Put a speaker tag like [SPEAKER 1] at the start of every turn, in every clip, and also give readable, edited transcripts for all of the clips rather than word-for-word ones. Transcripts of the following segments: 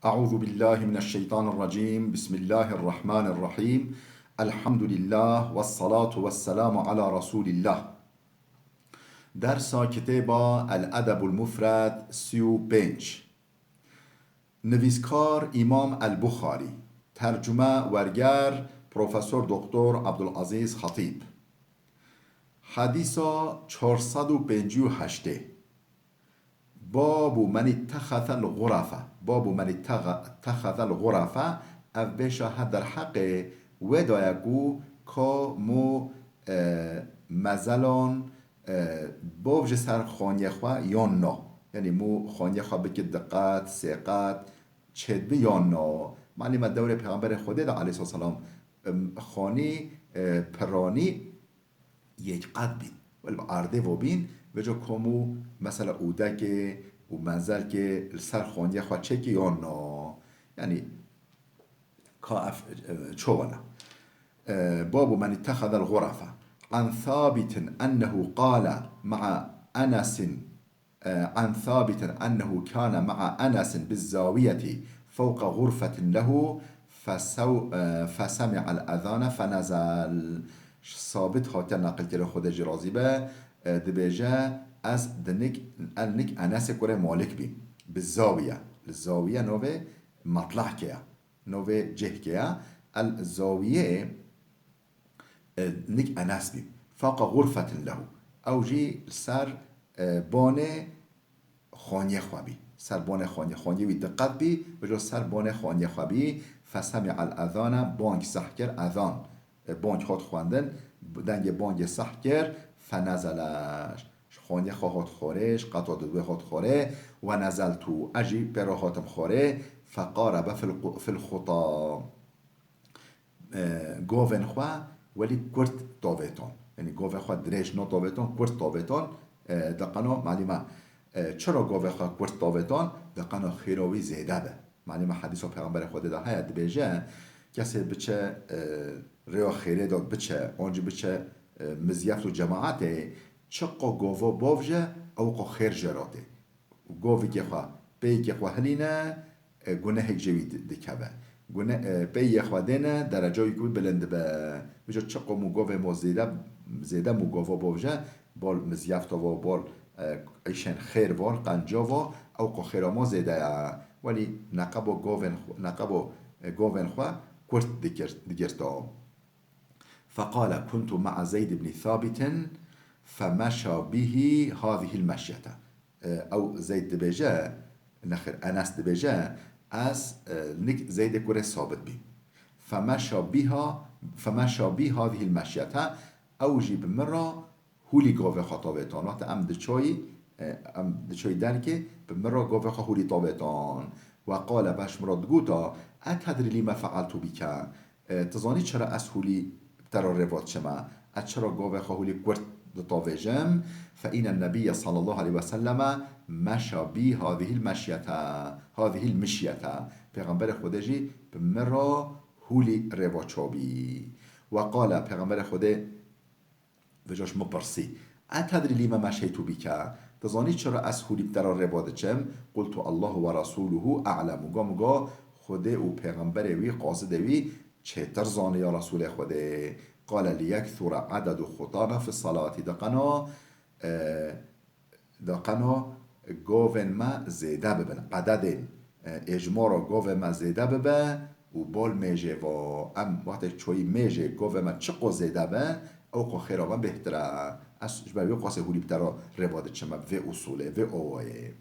[SPEAKER 1] أعوذ بالله من الشيطان الرجيم بسم الله الرحمن الرحيم الحمد لله والصلاة والسلام على رسول الله. درس کتاب الادب المفرد 35. نویسکار امام البخاری، ترجمه ورگر پروفسور دکتر عبدالعزیز خطیب. حدیث 458. باب من اتخذ الغرفه، باب من اتخذ الغرفه او بشه در حق ودایگو که مو مزلان بوج سر خانیه خواه یا نه، یعنی مو خانیه خواه بکه دقت سقت چد بی یا نه. معلومه دور پیغمبر خدا علیه السلام خانی پرانی یک قد بین ولی عرضه و بین و جا کمو مثلا اوده که و منزل که سر خانیه خواه چکی یا نه، یعنی چوانا. باب من اتخذ الغرفة عن ثابت أنه قال مع أنس عن ثابت أنه كان مع أنس بالزاوية فوق غرفة له فسمع الأذان فنزل. ثابت خاطر نقل کرده خود جرازی به دبیجه از دنک أنس كره مالك بي بالزاوية. الزاوية نوه مطلع كيا نوه جه كيا الزاوية نك أنس بي فوق غرفة له أو جي سر بانه خانية خوابي، سر بانه خانية دقت بي وجو سر بانه خانية خوابي. فسمع الأذان بانك سحكر أذان بانك خود خواندن دنگ بانک صح کرد. فنزلش خانیه خواهد خورش قطع دوه خود خوره و نزل تو اجی براهاتم خوره. فقارب في الخطا گوون خواه ولی کرد تاویتان، یعنی گوون خواه درش نو تاویتان کرد تاویتان. دقنا معلومه چرا گوون خواه کرد تاویتان؟ دقنا خیراوی زیده به. معلومه حدیث و پیغمبر خود ده هید بیجه کسی بچه ریا خیره داد بچه آنجا بچه مزیفت و جماعته چقا گووا باوجه او قا خیر جراته گووی که خواه پی که خواه هلینه گناه جوید دکبه پی که خواه دینه درجایی که بلند به بجا چقا مو گوه ما زیده مو گووا باوجه بال مزیفت و بال ایشن خیر وال قنجا و او قا خیر ما زیده ولی نقب گوون خواه کرد دگرتا. فقال كنت مع زيد بن ثابت فمشى به هذه المشية. او زيد دبيجا نخر انس دبيجا از نك زيد كره ثابت بي فمشى به هذه المشية او جيب مرة هولي قوة خطابتان وقت ام دچوي دركه بمرة قوة هولي طابتان. وقال باش مراد قوتا اتدري لما فعلت بك، تظاني چرا اسهولي ترى روات شما اتشرا قوة خهولي كورت دطاوجم. فإن النبي صلى الله عليه وسلم مشى بي هذه المشية پیغمبر خودجي بمرا هولي روات شابي. وقال پیغمبر خوده وجاش مبرسي اتدري لما مشيت بك، تظاني چرا اسهولي ترى روات شم؟ قلت الله ورسوله أعلم. مگا خوده و پیغمبر وی قاصد وی چهتر زانه یا رسول خوده. قال لیکثر عدد خطانا في الصلاة. دقنا گوون ما زیده ببن عدد اجمارا گوون ما زیده ببن و بال میجه و ام وقت چوی میجه گوون ما چقو زیده بن او قو خیراوان بهتره از جبوی قاسه هولی بترا رواده چما و اصوله و اوائه.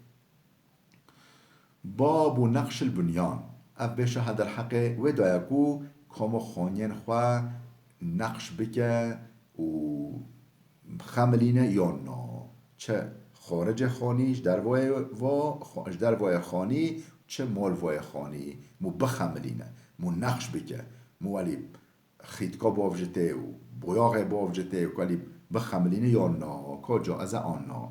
[SPEAKER 1] باب نقش البنیان او بشه در حق و دایگو کامو خانین خواه نقش بکه و خملینه یا نه، چه خارج خانیش در وای خانی چه مال وای خانی مو بخملینه مو نقش بکه مو ولی خیتکا باوجته و بویاغ باوجته و ولی بخملینه یا نه که جائزه آن نه.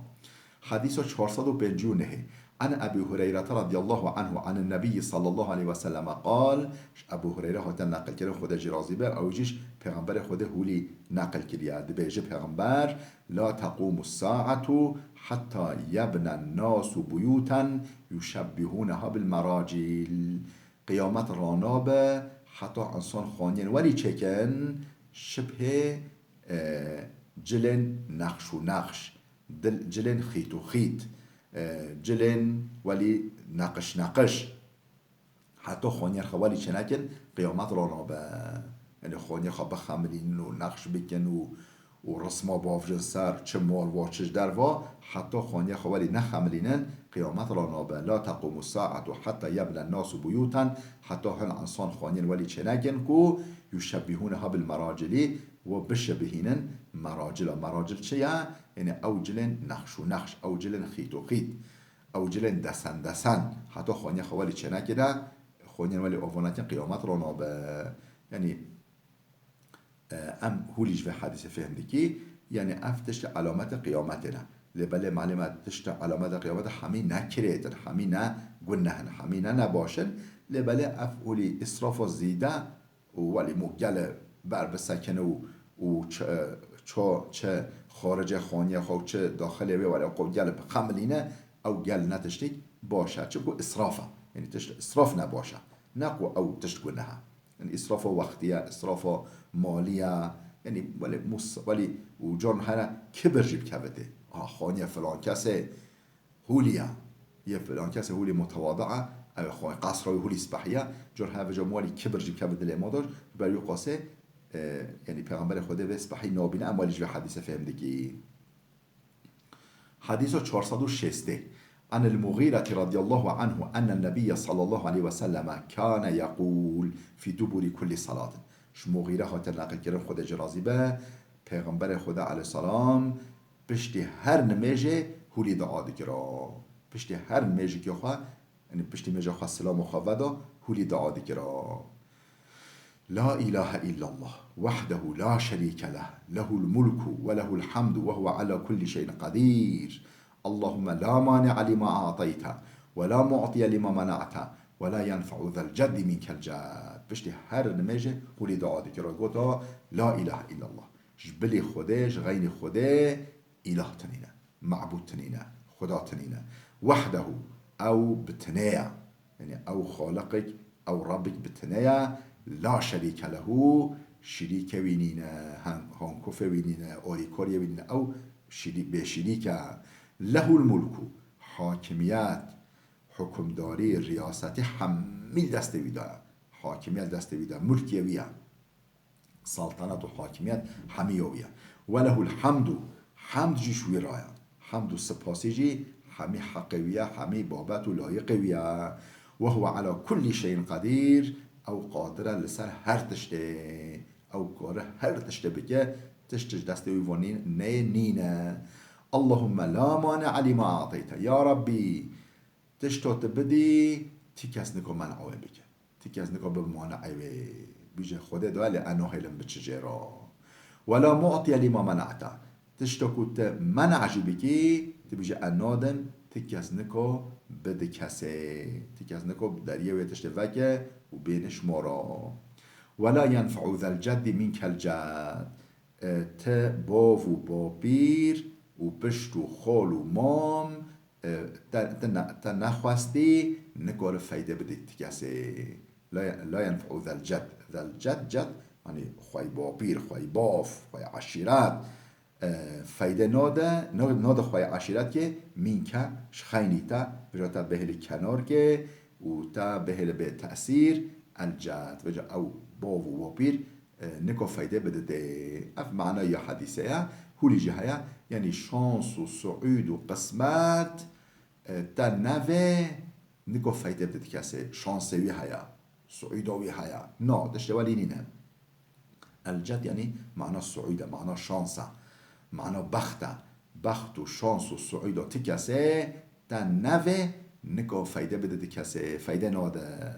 [SPEAKER 1] حدیث 459. عن أبي هريرة رضي الله عنه عن النبي صلى الله عليه وسلم قال أبو هريرة هو نقل كده خده جرازي به أو جيش پیغمبر خده هولي نقل كده دبيجي پیغمبر لا تقوم الساعة حتى يبنى الناس بيوتا يشبهونها بالمراجل قیامت رانابه حتی انسان خانین ولی چکن شبه جلن نقش و نقش جلن خیت و خیت جلن ولی نقش نقش حتی خانین خوالی چنکن قیامت رانابه یعنی خانین خواه بخمرین و نقش بکن و رسما بافجن سر چه مال و چه در وا حتی خانیه خوالی نخمرینن قیامت را نابه لا تقوم الساعت و حتی یبل الناس بیوتن حتی هن انسان خانین ولی چه نگن کو یشبهونها بالمراجلی و بشبهینن مراجل چه یعنی او جلن نقش و نقش او جلن خیت و خیت او جلن دسن حتی خانیه خوالی چه نگده خانین ولی اوانتین قیامت را نابه یعنی ام هولیج و حدیث فهمدی که یعنی افتشت علامت قیامتنا لبله معلومت تشت علامت قیامت همی نکریتن همی نه گنهن همی نه نباشن لبله اف هولی اسراف و زیده ولی مگل بر بسکنه و چه خارج خانیه خو چه داخله بی ولی قو گل خملینه او گل نتشتی باشه چه کو اسرافه یعنی تشت اسراف نباشه نقو او تشت گنه یعنی اسراف وقتیه اسراف مالیه یعنی ولی و جان هر کبر جیب کبده خانیه فلان کسه هولیا یه فلان کسه هولی متواضعه او خانیه قصرهای هولی سبحیه جان هر جمالی کبر جیب کبده لیما داشت برای قاسه یعنی پیغمبر خدا به سبحی نابینه اموالیش به حدیث فهمدگی حديث 460 عن المغيرة رضي الله عنه أن النبي صلى الله عليه وسلم كان يقول في دبر كل صلاة ش مغيرة خاطر نقل كرم خود جرازي به پیغمبر خدا علیه السلام پشت هر نمیجه هولی دعا دکرا پشت هر نمیجه که خواه یعنی پشت نمیجه خواه سلام و خواه ودا هولی دعا دکرا لا إله إلا الله وحده لا شريك له له الملك وله الحمد وهو على كل شيء قدير اللهم لا مانع لما أعطيت ولا معطي لما منعت ولا ينفع ذا الجد منك الجد بشتي هر نمجه قولي دعا دكرا قوتا لا إله إلا الله جبلي خدش غين خده إله تنينه معبود تنينه خدا تنينه وحده أو بتنيا يعني أو خالقك أو ربك بتنيا لا شريك له شريك وينينا هنكوف وينينا أوريكوريا وينينا أو بشريك له الملك حاكميات حكمداري رياستي حميل دست ويدا حاكميات دست ويدا ملكية ويا سلطنة وحاكميات حميوية وله الحمد حمد جي شوي رايا حمد السباسي جي حمي حقوية حمي بابات لايقوية وهو على كل شيء قدير او قادره لسر هر تشته او کاره هر تشته بگه تشتش دسته ویوانین نه نینه اللهم لا مانع لما اعطيت یا ربی تشتات بدی تیکس نکو منعوه بگه تیکس نکو به مانعوه بیجه خوده دوالی انو حیلم بچجرا ولا معطی لما منعت تشتاکوت منعجی بگی تبیجه انادن تیکس نکو بده کسه تیکس نکو دریه و تشته وکه و بینش مارا ولا ينفع ذا الجد منك الجد ت باو و بابیر و پشت و خال و مام تا نخواستی نکار فایده بده کسی لا ينفع ذا الجد ذا الجد جد یعنی خواهی بابیر خواهی باف خواهی عشیرت فایده ناده خواهی عشیرت که منکه شخینی تا بجاتا بهل کنار که و تا بهل به تأثیر الجد وجا او باو و بابیر نکو فایده بده ده اف معنی یا حدیثه هولی جهه یعنی شانس و سعود و قسمت تا نوه نکو فایده بده کسی شانسوی هیا سعودوی هیا نه دشته ولی نینه الجد یعنی معنی سعوده معنی شانسه معنی بخت و شانس و سعود تی کسی تا نوه نکو فایده بده کسی فایده ناده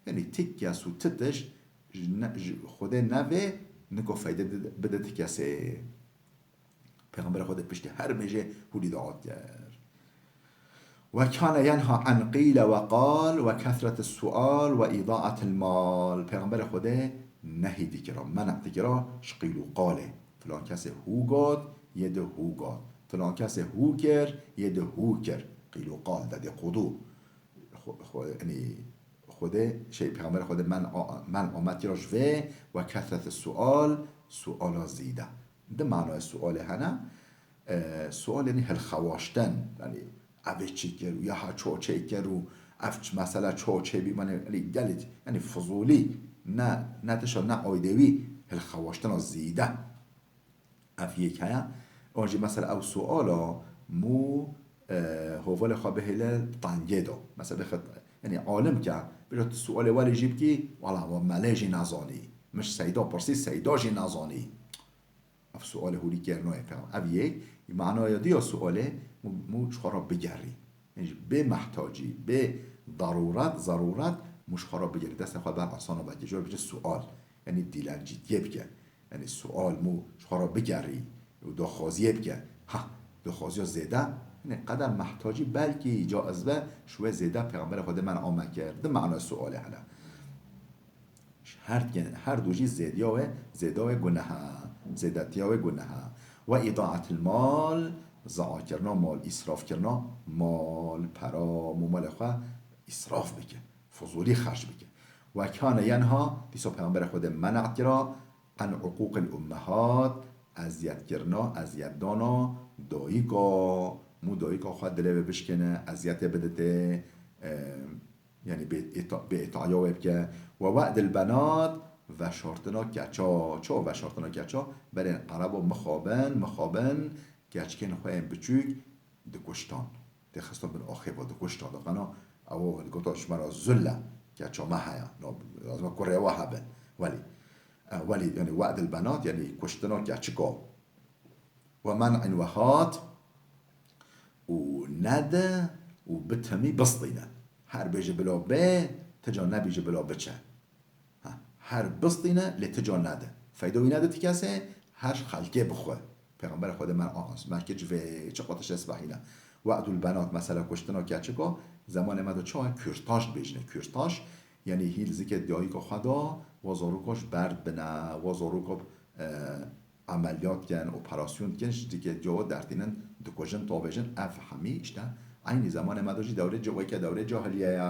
[SPEAKER 1] یعنی تکیس و تتش خود نوه نکو فایده بده کسی پیغمبر خود پشت هر میجه هولی دعات کرد و کان ینها عن قیل و قال و کثرت السؤال و اضاعت المال. پیغمبر خدا نهیدی کرا، منعتی کرا شقیل و قاله. فلان کس هو گاد یه ده هو گاد، فلان کس هو کر یه ده هو کر. قیل و قال ده قدو یعنی خوده شی پیغمبر خود من آمد که راش و کثرت سوال سوالا زیده. ده معنای سوال هنه سوال یعنی هل خواشتن، یعنی اوه چی کرو یا ها چو چی کرو اف مثلا چو چی بی من یعنی گلیت یعنی فضولی نه تشا نه آیدوی هل خواشتن زیده اف یک هیا اونجی مثلا او سوالا مو هوال خواه بهیل طنگه دا مثلا بخد یعنی عالم که بجات سوال ولی جیب کی والا و ملاجی نزانی مش سیدا پرسی سیداجی نزانی اف سوال هولی کرنوی فهم اف یک معنای دیا سواله مو چخارا بگری یعنی به محتاجی به ضرورت مش خارا بگری دست خواه بر آسان و بگی بجه سوال یعنی دیلنجی دیب که یعنی سوال مو چخارا بگری و داخوازیه بگه ها داخوازی زیده یعنی قدر محتاجی بلکه جازبه شوه زیده پیغمبر خود من آمد کرده معنی سواله هلا هر دوجی زیدیاوه گناه زیدتیاوه گناه و اضاعت المال ضاع کرنا مال اسراف کرنا مال پرا مال خواه اسراف بکن فضولی خرج بکن و کان ینها دیسا پیغمبر خود منع کرا عن عقوق الامهات اذیت کرنا اذیت دانا داییگا مو داییگا خواهد دله بشکنه اذیت بدته یعنی به اطاعیا بکن و وعد البنات و شارتنا گچا و شارتنا گچا برای عرب و مخابن گچکن خواهیم بچوک دکشتان دخستان بن آخه با دکشتان دقنا او گوتاش مرا زله گچا محیا لازم کره وحبن ولی یعنی وعد البنات یعنی کشتنا گچکا و منع وهات و نده و بتمی بسطینه هر بیجه بلا به تجا نبیجه بلا بچه هر بسطینه لتجا نده فایدوی نده تی کسه هر خلقه بخواه پیغمبر خود من آنس مرکج و چقاتش اسبحینه وعد البنات مثلا کشتنا گچکا زمان مدو چه کورتاش بیجنه کورتاش یعنی هیل زیکه دیایی که خدا وزاروکاش برد بنه وزاروکا عملیات کن اپراسیون کن دیگه جو درتینن دکوژن تابجن افهمی اشته عینی زمان مدوجی دوره جوی که دوره جاهلیه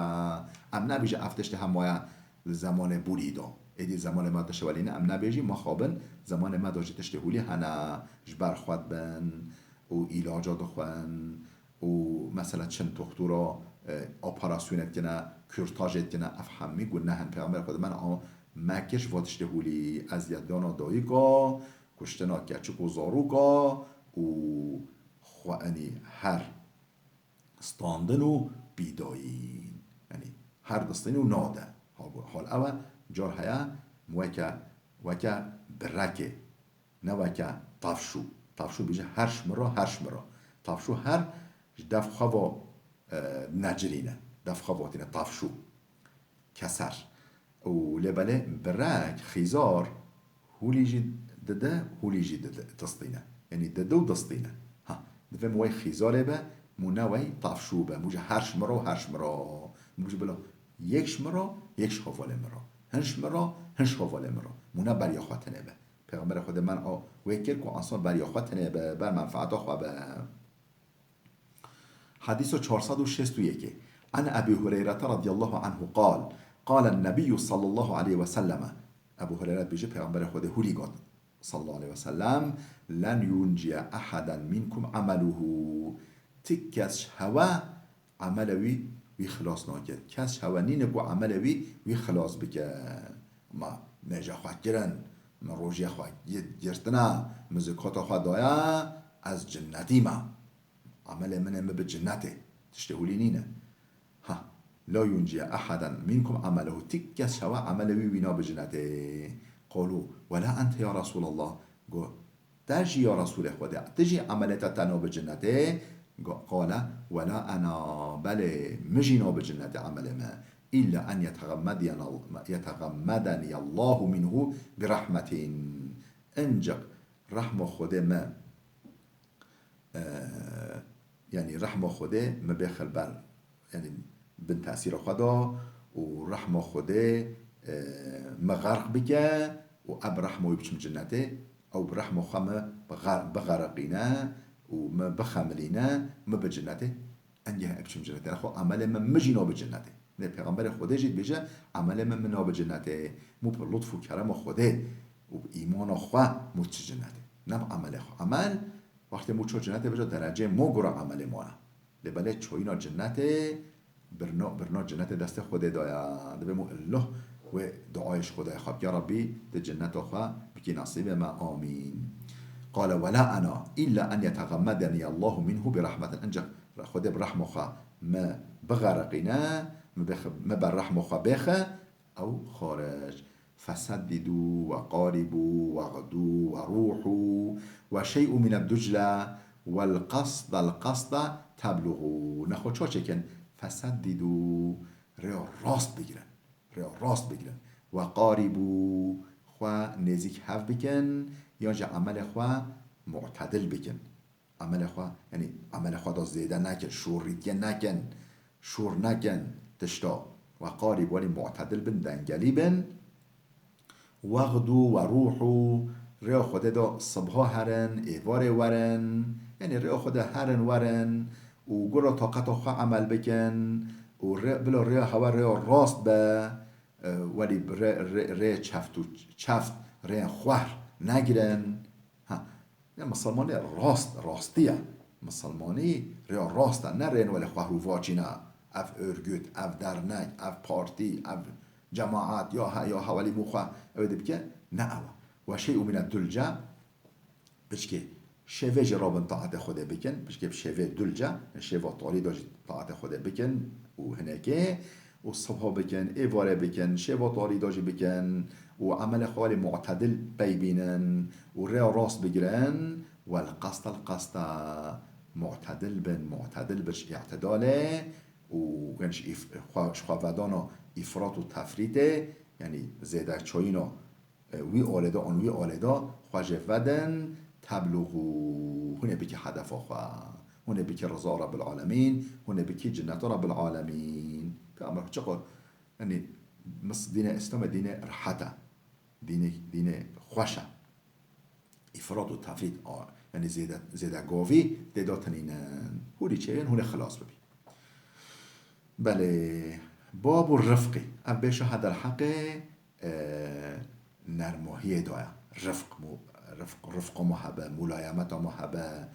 [SPEAKER 1] ام نبیجه افتشت همویا زمان بوریدا ایدی زمان مدوش ولینه ام نبیجی مخابن زمان مدوجی تشتهولی هنه جبر خود بن و ایلاجا دخون و مثلا چند دکتورا اپراسیونت کنه کورتاژت کنه افهمی گونه هن پیغمبر خود من مکش واتشته هولی از یدانا داییگا کشتنا گچک و زاروگا و خوانی هر ستاندن و بیدایین یعنی هر دستین و ناده حال اول جار هیا وکا برکه نه وکا طفشو بیجه هر شمرا طفشو هر دفخوا نجرینه دفخواتینه طفشو کسر و لبله برک خیزار هولیجی دده تصطینه یعنی دده و دستینه ها دفعه موی خیزاره به مونوی طفشو به موجه هر شمرا موجه بلا یک شمرا یک شهواله مرا هنش هواله مرا مونه بریا خواتنه به پیغمبر خود من ویکر که انسان بریا خواتنه به بر منفعتا خواه به حديث 461 عن أبي هريرة رضي الله عنه قال النبي صلى الله عليه وسلم أبو هريرة بيجي پیغمبر خود هولی گفت صلى الله عليه وسلم لن ينجي أحدا منكم عمله تكس هوا عملوي ويخلاص ناكد كس هوا نينكو عملوي ويخلاص بك ما نجا خواه گرن من روجي خواه گرتنا مزكاتا خواه دايا از جنتي ما عمل من بجنته تشتهولي نينه ها لا ينجي أحدا منكم عمله تك سواء عمله وينا بجنته قالوا ولا أنت يا رسول الله قال تجي يا رسول خدا تجي عملت تنا بجنته قال ولا أنا بل مجينا بجنته عمل ما إلا أن يتغمدني الله منه برحمة انجق رحمة خدا ما یعنی رحم خوده مبخل بر یعنی بن تأثیر خدا و رحم خوده مغرق بکه و اب رحمه بچم جنته او برحم خم بغرقینه و ما بخملینه ما بجنته انجه بچم جنته اخو عمل من مجينا بجنته نه پیغمبر خدا جید بيجه عمل من منا بجنته مو پر لطف و کرم خوده و ایمان خو مو جنته نم عمل خو عمل وقتی مو چو جنته بجه درجه مو گرا عمل ما لبله چوینا جنته برنا جنت دست خود دایا دبه مو الله و دعایش خدای خواب یا ربی ده جنت خواه بکی نصیب ما آمین قال ولا انا الا ان يتغمدني الله منه برحمه انجا خود برحمه خواه ما بغرقنا ما بالرحمه خواه بخه او خارج فسددوا وقاربوا واغدوا وروحوا وشيء من الدجلة القصد تبلغوا نخو چا چکن فسددوا ریا راست بگیرن و قاربوا خوا نزیک هف بکن یا جا عمل خوا معتدل بکن عمل خوا یعنی عمل خوا دا زیده نکن شور نکن تشتا و قارب ولی معتدل بن دنگلی بن وغدو و روحو ریا خود دا صبح هرن ایوار ورن یعنی ریا خود هرن ورن و گرا طاقت خواه عمل بکن و بلا ریا هوا ریا راست به ولی ریا چفت ریا خواه نگیرن یعنی مسلمانی راستیه مسلمانی ریا راسته نه رین ولی خواه رو واچینه اف ارگوت اف درنگ اف پارتی اف جماعت یا حوالی مخواه اویده بکن نه و شیء من الدلجه بچکه شوه جرابن طاعت خوده بکن بچکه شوه دلجه شوه طالی داشت طاعت خوده بکن و هنکه و صبح بکن ایواره بکن شوه طالی داشت بکن و عمل خوالی معتدل بیبینن و ریا راست بگیرن و القصد معتدل بش اعتداله و گنش خواهدانا افراط و تفریطه یعنی زیده چایینا وی آلدا آن وی آلدا خواجه ودن تبلغو هونه بکی هدف خواه هونه بکی رضا رب العالمین هونه بکی جنت رب العالمین پیامبر چقدر یعنی دین اسلام دین راحته دین خوشه افراط و تفرید یعنی زیده گاوی دیداتنینن هوری چه هونه خلاص ببین بله باب الرفقی اب بشه در حق نرماهی دایا رفق و محبه ملایمت و محبه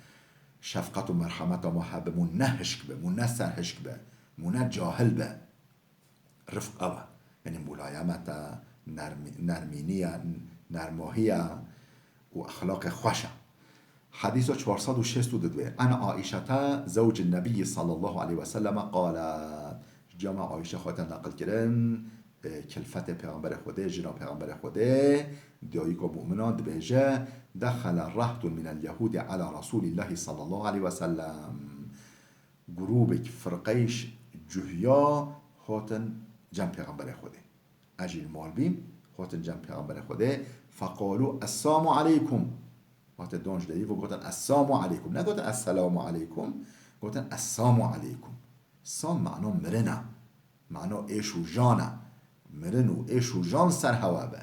[SPEAKER 1] شفقت و مرحمت و محبه مو نه هشک به مو نه سر هشک به مو نه جاهل به رفق اوه یعنی ملایمت نرمینی نرماهی و اخلاق خوشه حديث 462 عن عائشة زوج النبي صلى الله عليه وسلم قالت جمع عائشة خاطر نقل کردن کلفت پیغمبر خوده جناب پیغمبر خوده دیایی که مؤمنان بهجه دخل رهط من اليهود على رسول الله صلى الله عليه وسلم گروبک فرقیش جهیا خاطن جمع پیغمبر خوده اجیل مال بیم خاطن جمع پیغمبر خوده فقالوا السلام عليكم وقت دانش دهی و گفتن السلام علیکم نه گفتن السلام علیکم گفتن السلام علیکم سام معنا مرنه معنا ایش و جانه مرن و ایش و جان سر هوا به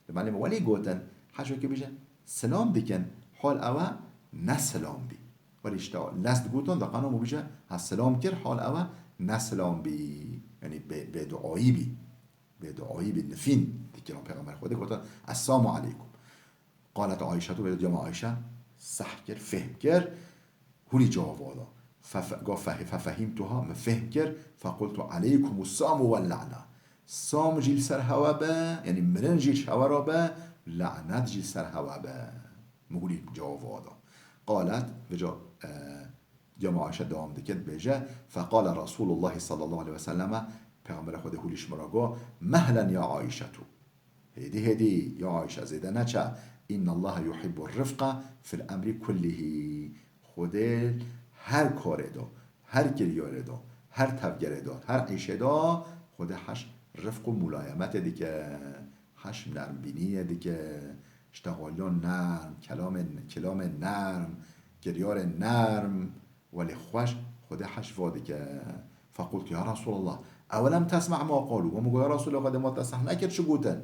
[SPEAKER 1] بمعنی ولی گفتن حشو که بیشه سلام بکن حال اوه نه سلام بی ولی اشتا لست گفتن دا قنامو بیشه السلام کر حال اوه نه سلام بی یعنی به دعایی بی نفین دیگران پیغمبر خوده گفتن السلام علیکم قالت عائشة و جمع عائشة صح كر فهم كر هولي جواب هذا ففهمتها ما فهم كر فقلت عليكم السام واللعنة سام جيل سر هوابا يعني مرن جيل هوابا لعنت جيل سر هوابا مقولي جواب هذا قالت وجا جمع عائشة دوام دكت بيجا فقال رسول الله صلى الله عليه وسلم پیغمبر خود هوليش مراغا مهلا يا عائشة هدي يا عائشة زيدا نچا این الله یحب الرفق فی الامر کله خوده هر کار دا هر گریار دا هر تفگر دا هر عیشه دا خوده هش رفق و ملایمت دیگه هش نرم بینیه دیگه اشتغالیان نرم کلام نرم گریار نرم ولی خوش خود حش واده که فقلت یا رسول الله اولم تسمع ما قالوا و مگو یا رسول الله قد ما تسمع نکرد چه گوتن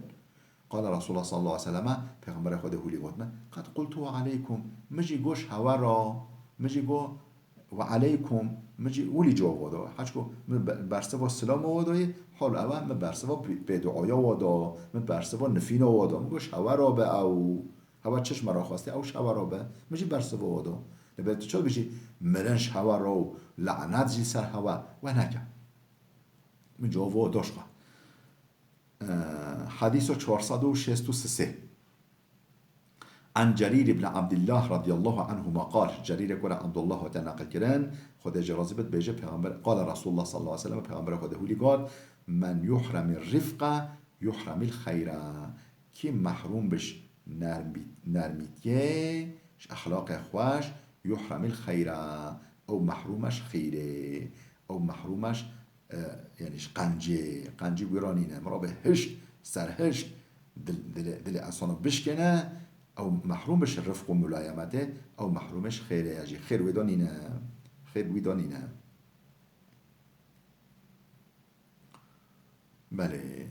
[SPEAKER 1] قال رسول الله صلی الله علیه وسلم پیغمبر خود هولی گوتن قد قلت علیکم مجی گوش هوا را مجی گو و علیکم مجی اولی جواب وادا حج کو برسه با سلام وادای حال اول من برسه با به دعایا وادا من برسه با نفین وادا مگوش هوا را به او هوا چشم را خواسته او هوا را به مجی برسه با وادا لبه تو چل بشی مرنش هوا را لعنت جی سر هوا و نکه من جواب واداش که حديث 463 عن جرير بن عبد الله رضي الله عنهما قال جرير كل عبد الله تنقل كران خد جرازبت بيجي پیغمبر قال رسول الله صلى الله عليه وسلم پیغمبر خود هولي قال من يحرم الرفقة يحرم الخير كي محروم بش نرميتيه اخلاق خوش يحرم الخير او محرومش خيره او محرومش یعنی قنجی ویرانینه مرا به هشت سرهشت دل انسانو بشکنه او محروم بشه رفق و ملایمته او محرومش خیره یجی خیر ویدانینه بله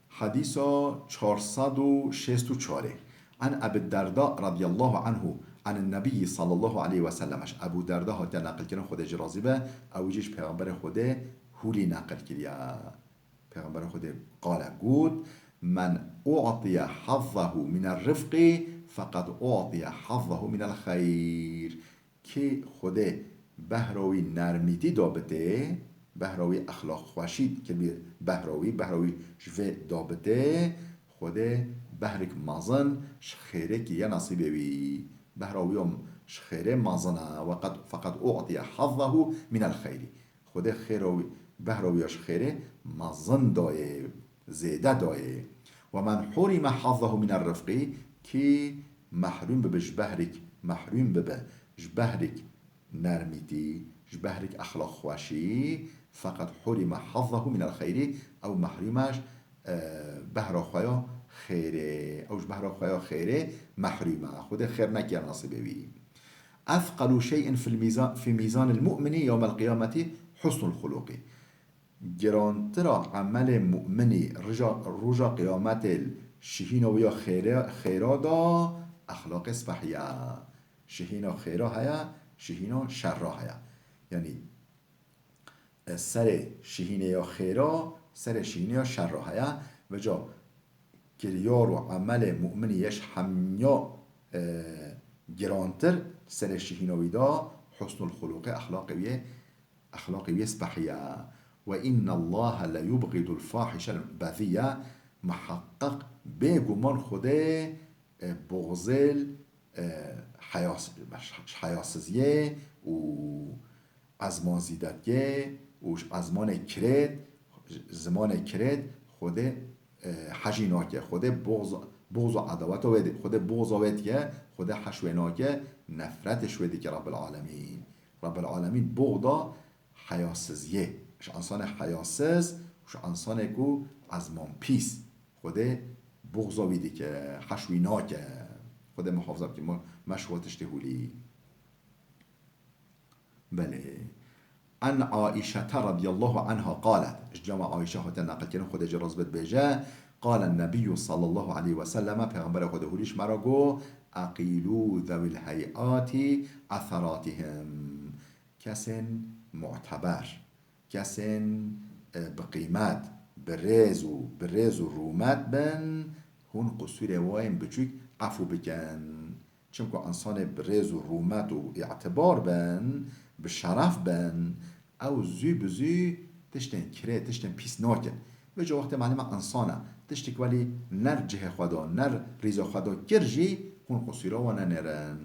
[SPEAKER 1] حدیث 464 عن ابي الدرداء رضي الله عنه عن النبي صلى الله عليه وسلم ابو الدرداء ها نقل کردن خود جرازی به اوجش پیغمبر خود هولی نقل کرد پیغمبر خود قال گود من اعطي حظه من الرفق فقد اعطي حظه من الخير که خود بهراوی نرمیتی دابته بهراوی اخلاق خوشید که بهراوی شوه دابته خود بهرک مازن خیره که یه نصیبه بی بهراوی خیره مازنه وقد فقط اعطی حظه من الخیر خود خیروی بهراویش خیره مازن دایه زیده دایه و من حرم حظه من الرفقی که محروم ببش بهرک محروم ببه بهرک نرمیتی بهرک اخلاق خوشی فقط حرم حظه من الخیر او محرومش بهرا خویا خیره اوش بهرا خویا خیره محرومه خود خیر نکر نصیبه بی اثقل شيء في ميزان المؤمن يوم القيامة حسن الخلق گرانتر عمل مؤمنی روژا قیامت شهینا و یا خیرا دا اخلاق اسپحیه شهینا خیرا هیا شهینا شرا هیا یعنی سر شهینه یا خیرا سر شهینه یا شرا هیا و جا گریار و عمل مؤمنی یش همیا گرانتر سر شهیناوی دا حسن الخلق اخلاقی اسپحیه و این الله لا یبغض الفاحش البذیه محقق بگمان خوده بغضل حیاسزیه و ازمان زیدتیه و ازمان کرد زمان کرد خوده حجیناکه خوده بغض و عداوت وید خوده بغض وید که خوده حشویناکه نفرتش ویدی که رب العالمین بغضا حیاسزیه ش انسان حیاسز ش انسان کو ازمان پیس خوده بغض ویدی که حشویناکه خوده محافظه که مشروطش تهولی بله ان عائشة رضي الله عنها قالت جمع عائشة هات نقل كن خود جراز بد بيجا قال النبي صلى الله عليه وسلم پیغمبر خود هولیش مرا گو اقیلو ذوی الهیئات اثراتهم کسن معتبر کسن بقیمت برز و رومت بن هون قصور وایم بچوک عفو بکن چونکه انسان برز و رومت و اعتبار بن بشرف بن او زی بزی تشتن کره تشتن پیس ناکن و جا وقت معلوم انسانه تشتک ولی نر جه خدا نر ریزا خدا کرجی هون قصیرا و ننرن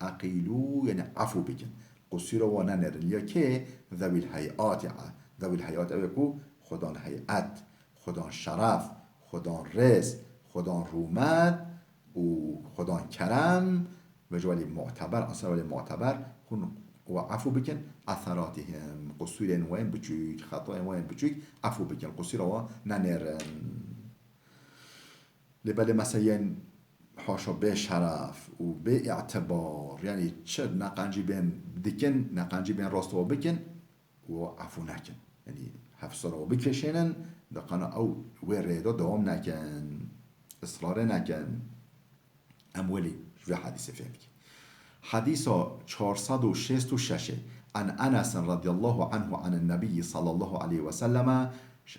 [SPEAKER 1] اقیلو یعنی عفو بکن قصیرا و ننرن یا که ذوی الحیات او کو خدان حیات خدان شرف خدان رز خدان رومت و خدان کرم و جا ولی معتبر اصلا ولی معتبر هون و عفو بکن اثراتهم قصور وين بچوک خطای وين بچوک عفو بکن قصور و ننرن لبل مثلا حاشا به شرف و به اعتبار، یعنی چه نقنجی بین دکن، نقنجی بین راست و بکن و عفو نکن، یعنی حفظ رو بکشنن دقنا او و ریدا دوام نکن، اصرار نکن. امولی شو حدیث فهمی حديث 466 عن أنس رضي الله عنه عن النبي صلى الله عليه وسلم.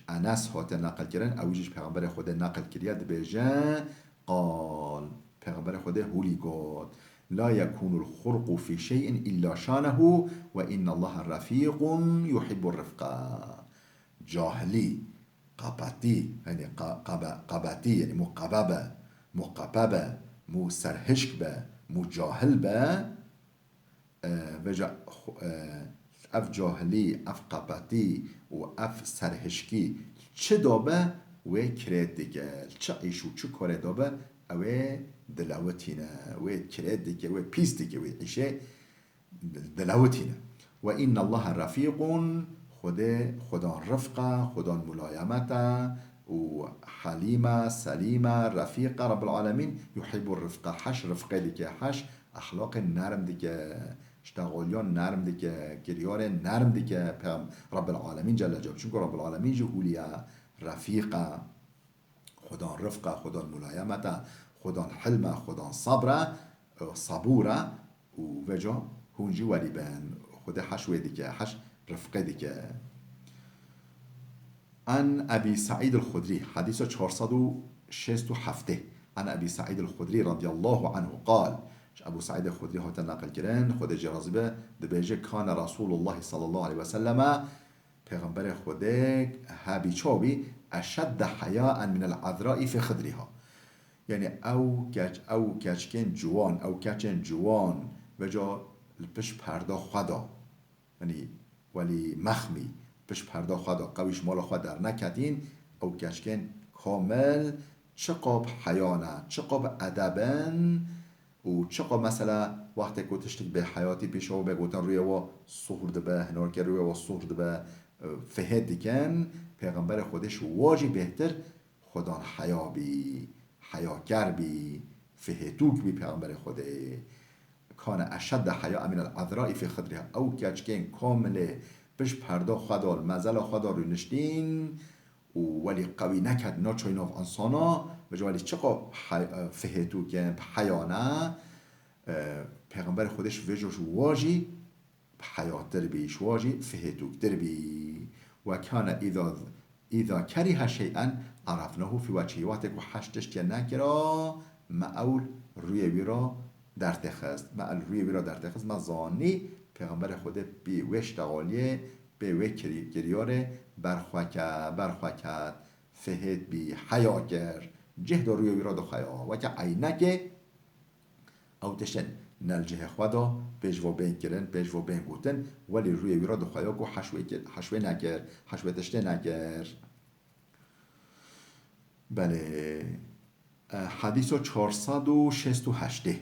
[SPEAKER 1] أنس هات نقل كرن أو يجيش پیغمبر خود نقل كريد بجان قال پیغمبر خود هولي قال لا يكون الخرق في شيء إلا شانه وإن الله رفيق يحب الرفقة. جاهلي قبطي يعني قبطي يعني مقببة مو سرهشك به مو جاهل به وجا اف جاهلی اف قبطی و اف سرهشکی چه دابه و کرد دیگه چه ایشو چه کاره دابه او دلوتینه و کرد دیگه و پیس دیگه و ایشه دلوتینه. و این الله رفیق خدا رفقه خدا ملایمته و حليمة سليمة رفيقة رب العالمين يحب الرفقة. حش رفقة ديك حش أخلاق نرم ديك اشتغاليان نرم ديك كريار نرم ديك رب العالمين جل جلاله. چون رب العالمين جهولية رفيقة خدا رفقة خدا ملايمة خدا حلمة خدا صبرة صبورة ووجه هونجي ولي بان خدا حشوة ديك حش رفقة ديك. عن أبي سعيد الخدري حديث 467 عن أبي سعيد الخدري رضي الله عنه قال أبو سعيد الخدري هو تنقل كرين خد جرازبه دبيجه كان رسول الله صلى الله عليه وسلم پیغمبر خودك هابي چوبي أشد حياء من العذراء في خدرها. يعني او كاچكين جوان او كاچين جوان وجا البش پردا خدا يعني ولی مخمی پش پردا خدا قویش مال خود در نکدین او کشکن کامل چقاب حیانه چقاب ادبن و چقاب مثلا وقتی گوتشتک به حیاتی پیش و بگوتن روی و سهرد به هنار که روی و سهرد به فهد دیکن پیغمبر خودش واجی بهتر خدا حیا بی حیاگر بی فهدوک بی پیغمبر خوده کان اشد حیا من العذراء فی خدرها او کچکن کامله بش پردا خدا مزل خدا رو نشتین ولی قوی نکد ناچوی ناف انسانا و جوالی چقا فهتو که حیانه پیغمبر خودش وجوش واجی حیات در بیش واجی فهتو در بی و کان اذا کریه شیئا عرفناه فی وجهیواتک و حشتش که نکرا معول روی ویرا در تخست معول روی ویرا در تخست مزانی پیغمبر خود بی وش تقالیه بی وش گریاره برخوکت فهد بی حیاگر جهد روی ویرا دو خیا و که عینکه او تشن نل جه خدا پیش و بین کرن پیش و بین گوتن ولی روی ویرا دو خیا کو حشوه نگر حشوه تشته نگر. بله حدیث 468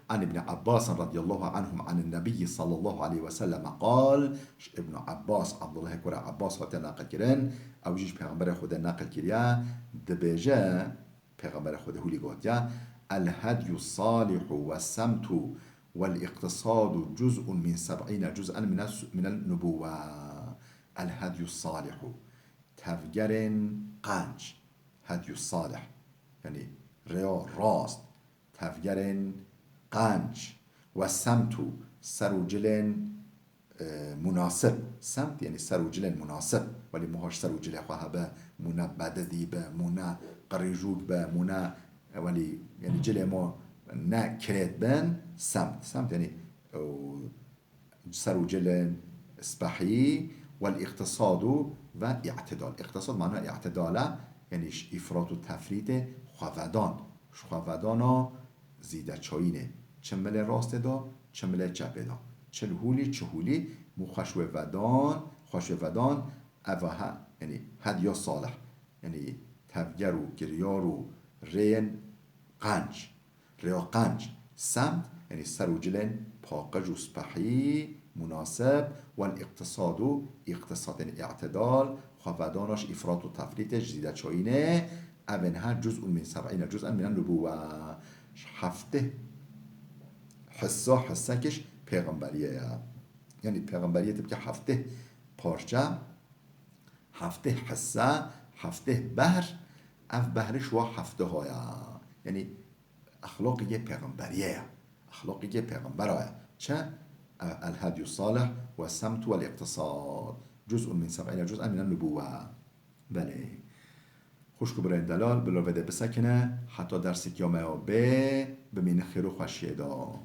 [SPEAKER 1] عن ابن عباس رضي الله عنهم عن النبي صلى الله عليه وسلم قال ابن عباس عبد الله كرا عباس هات نقل كرن او جيش پیغمبر خود نقل كريا دبيجا پیغمبر خود هولي قوتيا الهدي الصالح والسمت والاقتصاد جزء من 70 جزءا من النبوة. الهدي الصالح تفجرن قنج هدي الصالح يعني ریا راست تفگرن قنج و سمتو سروجلن مناسب سمت یعنی سروجلن مناسب ولی موهاش سروجل خواه به مونا بددی به مونا قریجوگ به مونا ولی یعنی جل ما نه کرد بن سمت یعنی سروجلن اسبحی والاقتصاد و اعتدال. اقتصاد معنی اعتداله یعنی افراط و تفرید خوادانا زیده چاینه چمل راست دا چمل چپ دا چه هولی مو خشو ودان اوها یعنی هدیا صالح یعنی تفگر و گریار و رین ریا قنج سمت یعنی سر و جلن پاقج و سپحی مناسب و الاقتصاد و اقتصاد یعنی اعتدال خواداناش افراط و تفریطش زیده چاینه أبنها جزء من 70 جزءا من النبوة. هفته حسا کش پیغمبریه، یعنی پیغمبریت که هفته پارچه، هفته حسا، هفته بهر، اف بهرش و هفته هایا، یعنی اخلاقی پیغمبریه، اخلاقی پیغمبره. چه؟ الهدي الصالح والسمت والاقتصاد جزء من 70 جزءا من النبوة. بله خوش که برای دلال بلو بده بسکنه حتی در سکیامه به بمین خیر و خوشیه دا.